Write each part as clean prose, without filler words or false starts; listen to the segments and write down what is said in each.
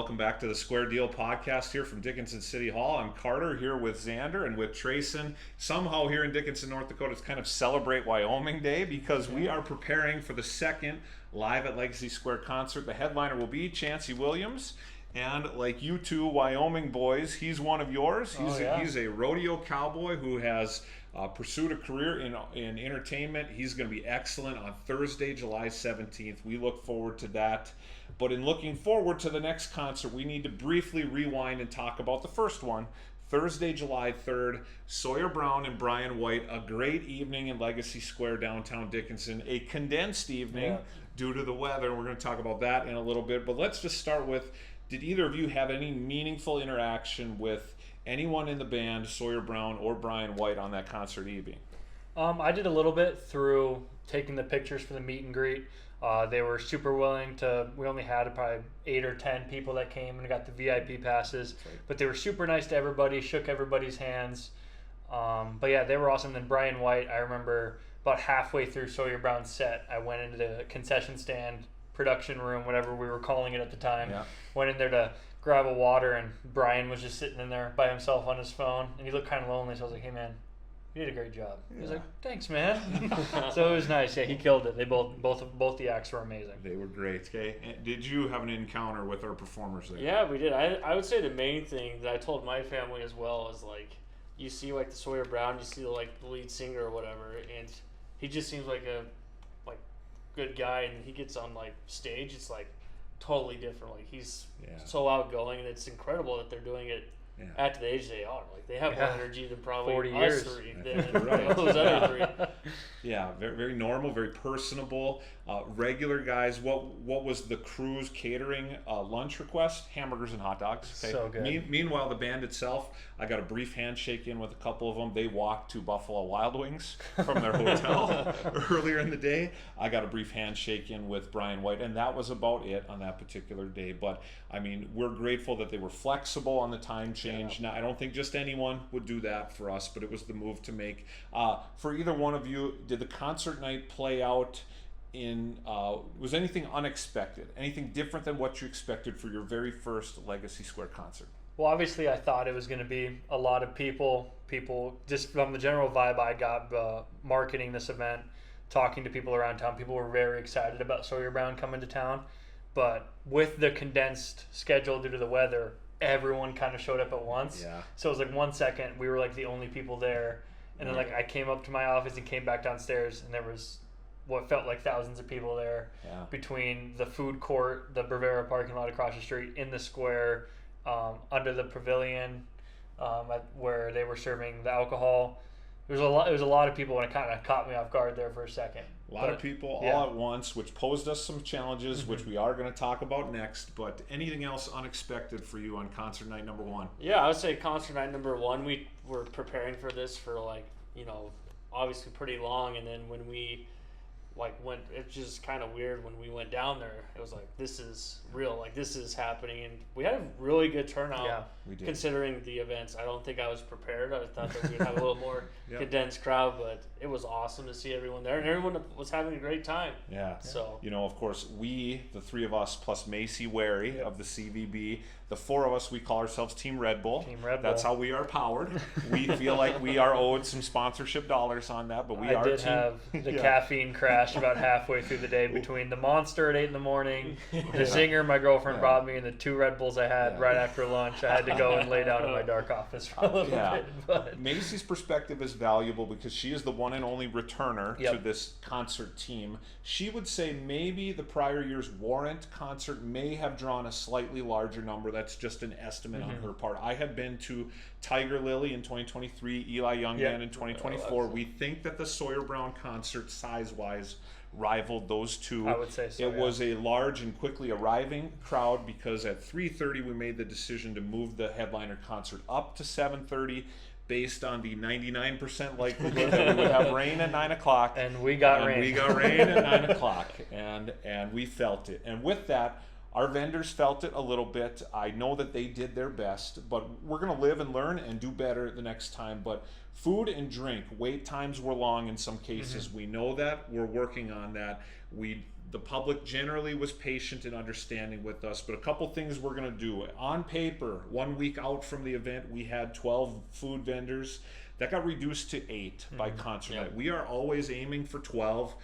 welcome back to the Square Deal podcast here from Dickinson City Hall. I'm Carter here with Xander and with Treyson. Somehow here in Dickinson, North Dakota, it's kind of Celebrate Wyoming Day because we are preparing for the second Live at Legacy Square concert. The headliner will be Chancey Williams. And like you two Wyoming boys, he's one of yours. He's a rodeo cowboy who has pursued a career in entertainment. He's going to be excellent on Thursday, July 17th. We look forward to that. But in looking forward to the next concert, we need to briefly rewind and talk about the first one. Thursday, July 3rd, Sawyer Brown and Brian White, a great evening in Legacy Square, downtown Dickinson. A condensed evening due to the weather. We're going to talk about that in a little bit. But let's just start with, did either of you have any meaningful interaction with anyone in the band, Sawyer Brown or Brian White, on that concert evening? I did a little bit through taking the pictures for the meet and greet. They were super willing to. We only had probably 8 or 10 people that came and got the VIP passes, but they were super nice to everybody, shook everybody's hands. But yeah, they were awesome. Then Brian White, I remember about halfway through Sawyer Brown's set, I went into the concession stand, production room, whatever we were calling it at the time. Yeah. Went in there to grab a water, and Brian was just sitting in there by himself on his phone, and he looked kind of lonely. So I was like, "Hey man, you did a great job." He was like, "Thanks, man." So it was nice. Yeah, he killed it. They both the acts were amazing. They were great. Okay, did you have an encounter with our performers there? Yeah, we did. I would say the main thing that I told my family as well is, like, you see like the Sawyer Brown, you see the lead singer or whatever, and he just seems like a good guy, and he gets on stage, it's like totally different. Like, he's so outgoing, and it's incredible that they're doing it at the age they are. Like, they have more energy than probably 40 us years. three than those other three. Yeah, very, very normal, very personable, regular guys. What was the crew's catering lunch request? Hamburgers and hot dogs. Okay? So good. Meanwhile, the band itself, I got a brief handshake in with a couple of them. They walked to Buffalo Wild Wings from their hotel earlier in the day. I got a brief handshake in with Brian White, and that was about it on that particular day. But I mean, we're grateful that they were flexible on the time change. Now, I don't think just anyone would do that for us, but it was the move to make. For either one of you, did the concert night play out in, was anything unexpected? Anything different than what you expected for your very first Legacy Square concert? Well, obviously, I thought it was going to be a lot of people. Just from the general vibe I got marketing this event, talking to people around town, people were very excited about Sawyer Brown coming to town. But with the condensed schedule due to the weather, everyone kind of showed up at once. Yeah. So it was like 1 second, we were like the only people there. And then I came up to my office and came back downstairs, and there was what felt like thousands of people there between the food court, the Bravera parking lot across the street, in the square, under the pavilion where they were serving the alcohol. It was a lot of people, and it kind of caught me off guard there for a second. A lot of people all at once, which posed us some challenges, which we are going to talk about next. But anything else unexpected for you on concert night number one? Yeah, I would say concert night number one, we were preparing for this for obviously pretty long, and then when we went, it's just kind of weird when we went down there. It was like, this is real, like this is happening, and we had a really good turnout considering the events. I don't think I was prepared. I thought that we'd have a little more condensed crowd, but it was awesome to see everyone there, and everyone was having a great time. So of course, we, the three of us plus Macy Wary of the CVB, the four of us, we call ourselves Team Red Bull. That's how we are powered. We feel like we are owed some sponsorship dollars on that, but I did have the caffeine crash about halfway through the day between the Monster at 8 in the morning, the Zinger my girlfriend brought me, and the 2 Red Bulls I had right after lunch. I had to go and lay down in my dark office for a little bit. But Macy's perspective is valuable because she is the one and only returner to this concert team. She would say maybe the prior year's Warrant concert may have drawn a slightly larger number. That's just an estimate on her part. I had been to Tiger Lily in 2023, Eli Young Band in 2024. We think that the Sawyer Brown concert, size-wise, rivaled those two. I would say so. It was a large and quickly arriving crowd because at 3:30 we made the decision to move the headliner concert up to 7:30 based on the 99% likelihood that we would have rain at 9 o'clock. And we got rain. We got rain at 9 o'clock, and we felt it. And with that, our vendors felt it a little bit. I know that they did their best, but we're going to live and learn and do better the next time. But food and drink, wait times were long in some cases. We know that. We're working on that. We The public generally was patient and understanding with us, but a couple things we're going to do. On paper, 1 week out from the event, we had 12 food vendors. That got reduced to 8 by concert night. We are always aiming for 12.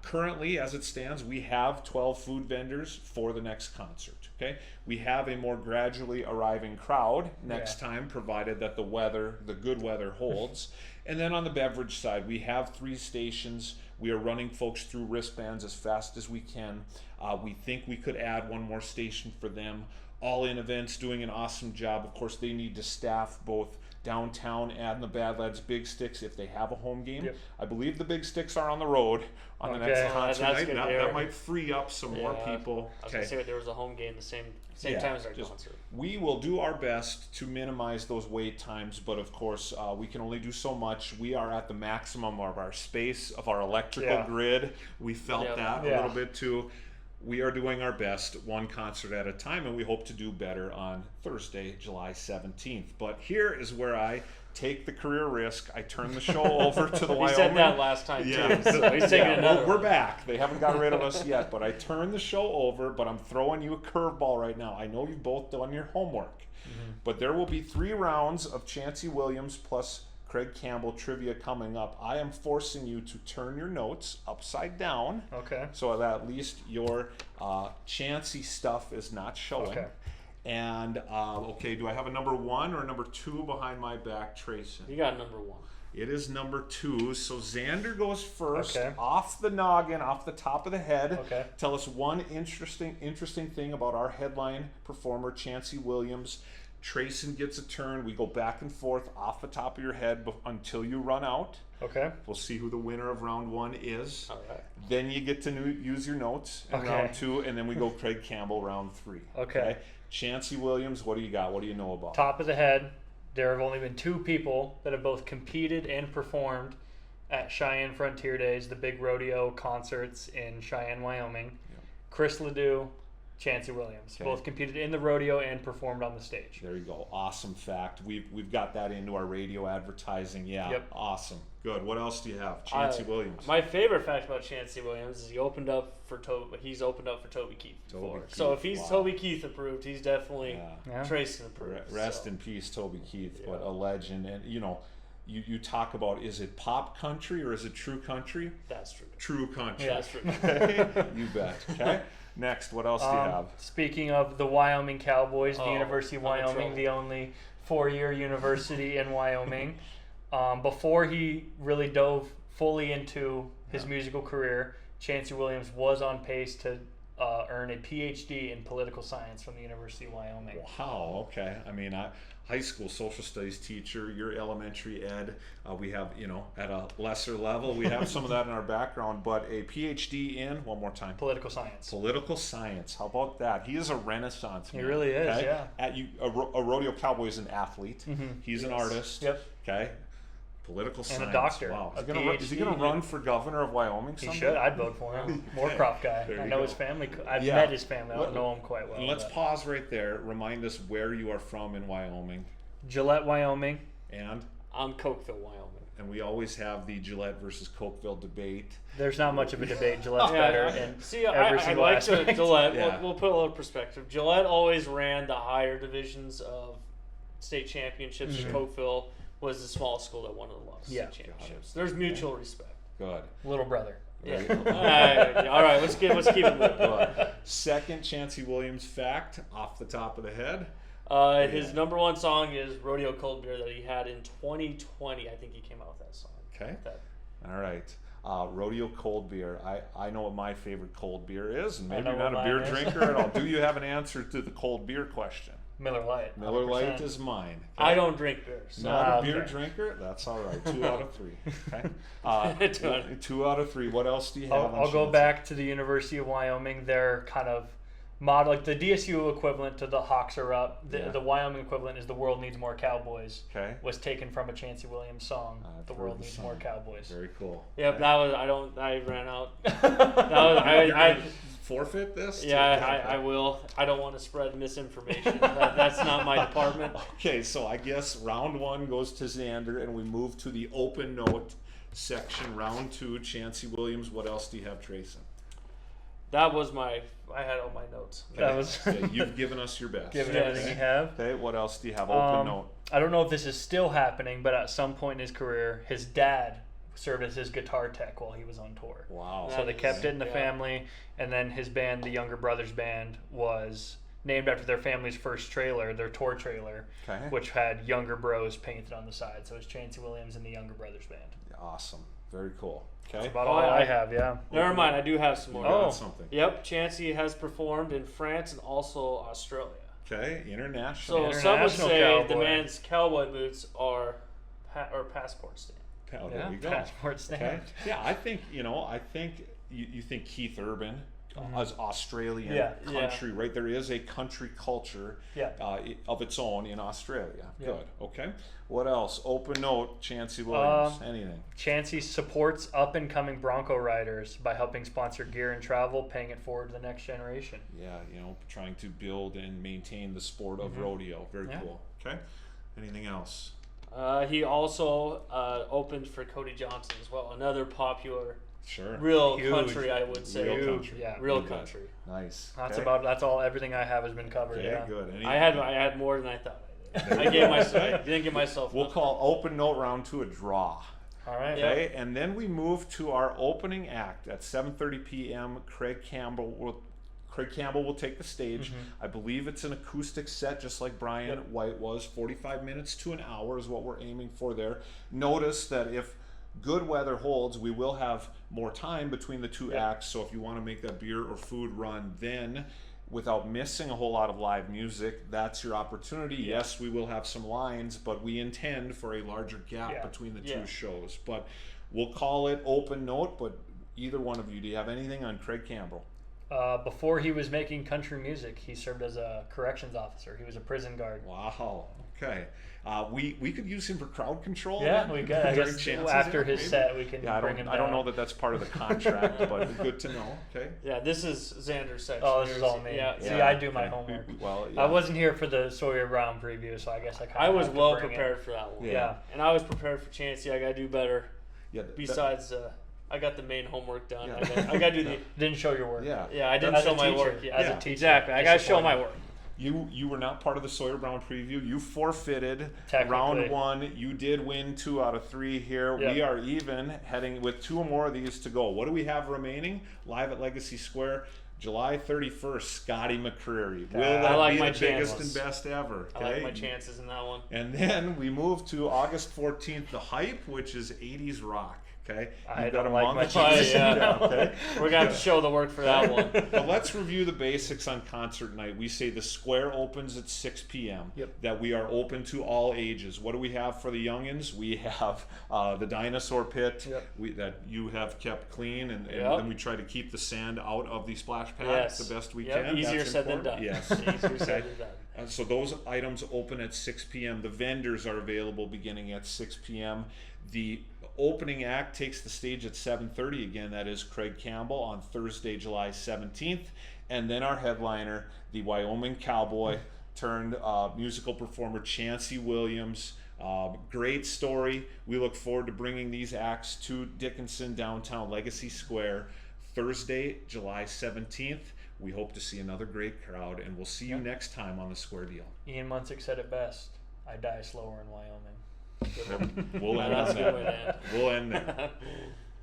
Currently, as it stands, we have 12 food vendors for the next concert. Okay, we have a more gradually arriving crowd next time, provided that the good weather holds. And then on the beverage side, we have 3 stations. We are running folks through wristbands as fast as we can. We think we could add 1 more station for them. All In Events doing an awesome job. Of course, they need to staff both downtown and the Bad Lads Big Sticks if they have a home game. I believe the Big Sticks are on the road on the next concert night. That might free up some more people. I was going to say there was a home game the same time as our concert. We will do our best to minimize those wait times, but of course we can only do so much. We are at the maximum of our space, of our electrical grid. We felt that a little bit too. We are doing our best, 1 concert at a time, and we hope to do better on Thursday, July 17th. But here is where I take the career risk. I turn the show over to the Wyoming. He said that last time, too. So he's taking another we're back. They haven't got rid of us yet, but I turn the show over, but I'm throwing you a curveball right now. I know you've both done your homework, but there will be 3 rounds of Chancey Williams plus Craig Campbell trivia coming up. I am forcing you to turn your notes upside down. Okay. So that at least your Chancey stuff is not showing. Okay. And, do I have a number 1 or a number 2 behind my back, Treyson? You got number 1. It is number 2. So Xander goes first, off the noggin, off the top of the head. Okay. Tell us one interesting thing about our headline performer, Chancey Williams. Treyson gets a turn. We go back and forth off the top of your head until you run out. Okay. We'll see who the winner of round 1 is. All right. Then you get to use your notes in round 2, and then we go Craig Campbell round 3. Okay. Chancey Williams, what do you got? What do you know about? Top of the head, there have only been 2 people that have both competed and performed at Cheyenne Frontier Days, the big rodeo concerts in Cheyenne, Wyoming. Chris LeDoux, Chancey Williams. Both competed in the rodeo and performed on the stage. There you go. Awesome fact. We've got that into our radio advertising. Yeah. Awesome. Good. What else do you have? Chancey Williams. My favorite fact about Chancey Williams is he's opened up for Toby Keith before. So if he's Toby Keith approved, he's definitely Treyson approved. Rest in peace, Toby Keith, but a legend. And you talk about, is it pop country or is it true country? That's true. True country. Yeah, that's true. You bet. Okay. Next, what else do you have? Speaking of the Wyoming Cowboys, the University of Wyoming, the only 4-year university in Wyoming. Before he really dove fully into his musical career, Chancey Williams was on pace to earn a PhD in political science from the University of Wyoming. Wow, okay. I mean, high school social studies teacher, you're elementary ed. We have, at a lesser level, we have some of that in our background, but a PhD in, one more time. Political science. Political science. How about that? He is a renaissance man. He really is, okay? A rodeo cowboy is an athlete. He's an artist. Yep. Okay. Political science. And a doctor. Wow. A Is he going to run for governor of Wyoming someday? He should. I'd vote for him. Moorcroft guy. I know his family. I've met his family. I don't know him quite well. Let's pause right there. Remind us where you are from in Wyoming. Gillette, Wyoming. And? I'm Cokeville, Wyoming. And we always have the Gillette versus Cokeville debate. There's not much of a debate. Gillette's better. And I like Gillette. We'll put a little perspective. Gillette always ran the higher divisions of state championships. And Cokeville was the small school that won the lowest state championships. There's mutual respect. Good. Little brother. Yeah. All right. Let's keep it moving. Good. Second Chancey Williams fact off the top of the head. His number 1 song is Rodeo Cold Beer that he had in 2020. I think he came out with that song. Okay. All right. Rodeo Cold Beer. I know what my favorite cold beer is, and maybe you're not a beer drinker at all. Do you have an answer to the cold beer question? Miller Lite. Miller Lite is mine. Okay. I don't drink beer. So. Not a beer drinker? That's all right. 2 out of 3. Okay. 2 out of 3. What else do you have? I'll go back to the University of Wyoming. They're kind of model, like the DSU equivalent to the Hawks Are Up. The Wyoming equivalent is The World Needs More Cowboys. Okay. Was taken from a Chancey Williams song. The World Needs More Cowboys. Very cool. Yep, that was. I ran out. I forfeit this? Yeah, I will. I don't want to spread misinformation. That's not my department. Okay, so I guess round 1 goes to Xander, and we move to the open note section. Round 2, Chancey Williams. What else do you have, Treyson? That was my. I had all my notes. That was Yeah, you've given us your best. given Yes. everything you have. Okay, what else do you have? Open note. I don't know if this is still happening, but at some point in his career, his dad served as his guitar tech while he was on tour. Wow. So they That kept is- it in the yeah. family, and then his band, the Younger Brothers Band, was named after their family's first trailer, their tour trailer, Okay. which had Younger Bros painted on the side. So it's Chancey Williams and the Younger Brothers Band. Awesome. Very cool. Okay. That's about Oh, all I- I have, yeah. Never mind. I do have some You more. got Oh. something. Yep. Chancey has performed in France and also Australia. Okay. International. So some would International say the cowboy. man's cowboy boots are passport stamp. Oh, there Yeah, we go. passport stamp. Okay. Yeah, I think you think Keith Urban as Australian Yeah. country, right? There is a country culture Yeah. of its own in Australia. Yeah. Good. Okay. What else? Open note, Chancey Williams. Anything? Chancey supports up and coming Bronco riders by helping sponsor gear and travel, paying it forward to the next generation. Yeah, trying to build and maintain the sport of rodeo. Very Yeah. cool. Okay. Anything else? He also opened for Cody Johnson as well. Another popular, Sure. real Huge. country, I would say. Real Huge, country. yeah. Real You bet. country. Nice. That's Okay. that's all. Everything I have has been covered. Okay, Yeah. good. I had more than I thought I did. I gave myself. I didn't give myself. We'll enough. call open note round 2 a draw. All right. Yeah. Okay, and then we move to our opening act at 7:30 p.m. Craig Campbell will take the stage. I believe it's an acoustic set, just like Brian Yep. White was. 45 minutes to an hour is what we're aiming for there. Notice that if good weather holds, we will have more time between the two Yep. acts. So if you want to make that beer or food run, then without missing a whole lot of live music, that's your opportunity. Yes, we will have some lines, but we intend for a larger gap Yeah. between the Yeah. two shows. But we'll call it open note. But either one of you, do you have anything on Craig Campbell? Before he was making country music, he served as a corrections officer. He was a prison guard. Wow. Okay. We could use him for crowd control. Yeah, then, we could. I during guess Chancey's after act, his maybe? set, we can Yeah, bring him I don't down. know that that's part of the contract, but good to know. Okay. Yeah, this is Xander's section. Oh, this is all me. Yeah. See, Yeah, I do my okay. homework. Well, I wasn't here for the Sawyer Brown preview, so I guess I kind of I was have to well bring it. prepared for that one. Yeah. And I was prepared for Chancey. I gotta do better. Yeah. Besides, I got the main homework done. Yeah. I gotta do the. Didn't show your work. Yeah. Yeah, I didn't As a show my teacher. work. Yeah. As a Yeah. teacher. Exactly. I gotta show my Disappointing. work. You were not part of the Sawyer Brown preview. You forfeited Technically. round 1. You did win 2 out of 3 here. Yep. We are even heading with 2 more of these to go. What do we have remaining? Live at Legacy Square, July 31st. Scotty McCreary. Will I that like be my the biggest chances. and best ever? I like my chances in that one. And then we move to August 14th, the Hype, which is 80s rock. Okay, I You've got don't a like month my to chances. choose. Yeah. Okay. We're gonna have to show the work for that one. But let's review the basics on concert night. We say the square opens at 6 p.m. Yep. That we are open to all ages. What do we have for the youngins? We have the dinosaur pit Yep. that you have kept clean, and Yep. then we try to keep the sand out of the splash pad Yes. the best we Yep, can. easier That's said than important. done. Yes. Easier said than done. So those items open at 6 p.m. The vendors are available beginning at 6 p.m. The opening act takes the stage at 7:30 again. That is Craig Campbell on Thursday, July 17th. And then our headliner, the Wyoming cowboy turned musical performer Chancey Williams. Great story. We look forward to bringing these acts to Dickinson, downtown Legacy Square, Thursday, July 17th. We hope to see another great crowd, and we'll see you next time on the Square Deal. Ian Munsick said it best. I die slower in Wyoming. We'll end That's on a good way to that. end. We'll end there.